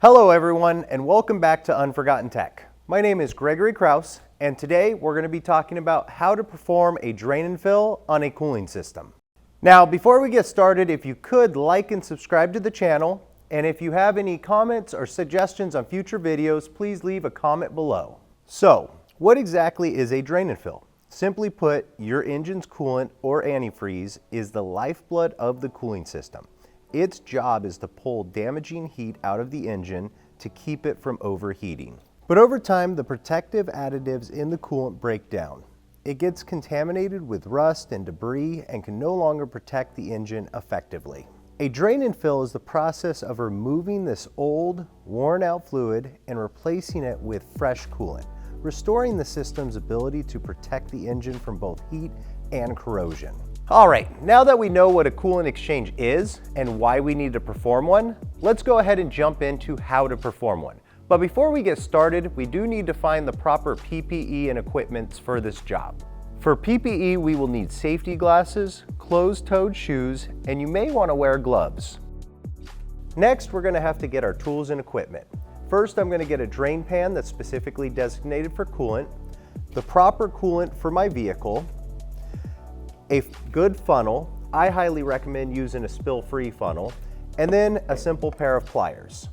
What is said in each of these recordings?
Hello everyone, and welcome back to Unforgotten Tech. My name is Gregory Krause, and today we're going to be talking about how to perform a drain and fill on a cooling system. Now, before we get started, if you could like and subscribe to the channel, and if you have any comments or suggestions on future videos, please leave a comment below. So, what exactly is a drain and fill? Simply put, your engine's coolant or antifreeze is the lifeblood of the cooling system. Its job is to pull damaging heat out of the engine to keep it from overheating. But over time, the protective additives in the coolant break down. It gets contaminated with rust and debris and can no longer protect the engine effectively. A drain and fill is the process of removing this old, worn-out fluid and replacing it with fresh coolant, restoring the system's ability to protect the engine from both heat and corrosion. All right, now that we know what a coolant exchange is and why we need to perform one, let's go ahead and jump into how to perform one. But before we get started, we do need to find the proper PPE and equipment for this job. For PPE, we will need safety glasses, closed-toed shoes, and you may want to wear gloves. Next, we're going to have to get our tools and equipment. First, I'm going to get a drain pan that's specifically designated for coolant, the proper coolant for my vehicle, a good funnel. I highly recommend using a spill-free funnel, and then a simple pair of pliers.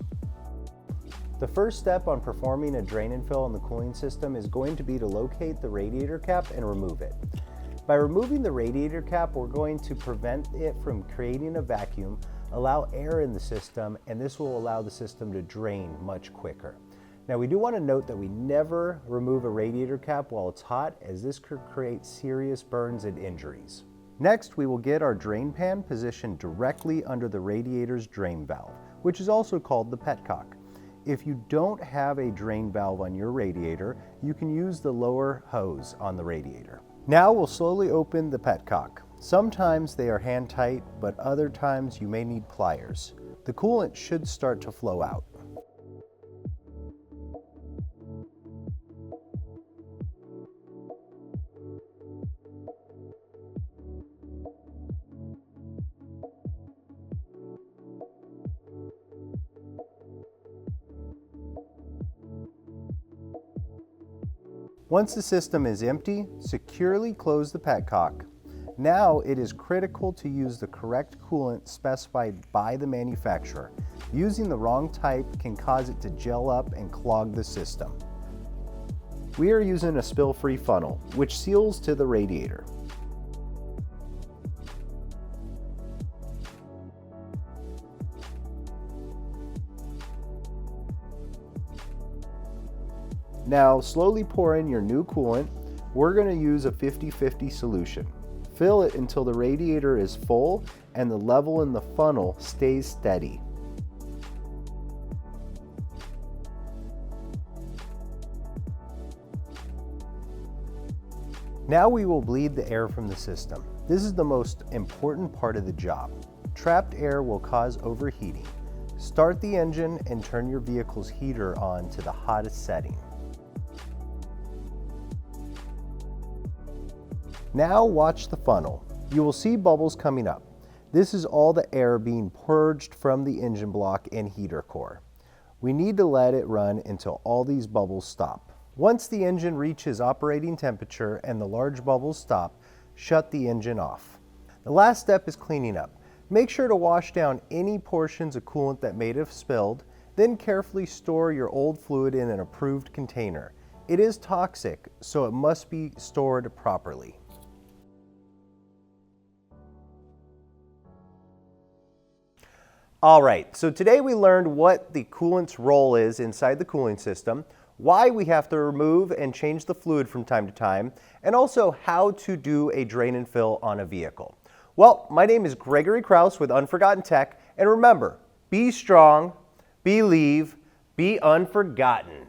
The first step on performing a drain and fill on the cooling system is going to be to locate the radiator cap and remove it. By removing the radiator cap, we're going to prevent it from creating a vacuum, allow air in the system, and this will allow the system to drain much quicker. Now, we do want to note that we never remove a radiator cap while it's hot, as this could create serious burns and injuries. Next, we will get our drain pan positioned directly under the radiator's drain valve, which is also called the petcock. If you don't have a drain valve on your radiator, you can use the lower hose on the radiator. Now we'll slowly open the petcock. Sometimes they are hand tight, but other times you may need pliers. The coolant should start to flow out. Once the system is empty, securely close the petcock. Now it is critical to use the correct coolant specified by the manufacturer. Using the wrong type can cause it to gel up and clog the system. We are using a spill-free funnel, which seals to the radiator. Now slowly pour in your new coolant. We're going to use a 50-50 solution. Fill it until the radiator is full and the level in the funnel stays steady. Now we will bleed the air from the system. This is the most important part of the job. Trapped air will cause overheating. Start the engine and turn your vehicle's heater on to the hottest setting. Now watch the funnel. You will see bubbles coming up. This is all the air being purged from the engine block and heater core. We need to let it run until all these bubbles stop. Once the engine reaches operating temperature and the large bubbles stop, shut the engine off. The last step is cleaning up. Make sure to wash down any portions of coolant that may have spilled, then carefully store your old fluid in an approved container. It is toxic, so it must be stored properly. All right, so today we learned what the coolant's role is inside the cooling system, why we have to remove and change the fluid from time to time, and also how to do a drain and fill on a vehicle. Well, my name is Gregory Krause with Unforgotten Tech, and remember, be strong, believe, be unforgotten.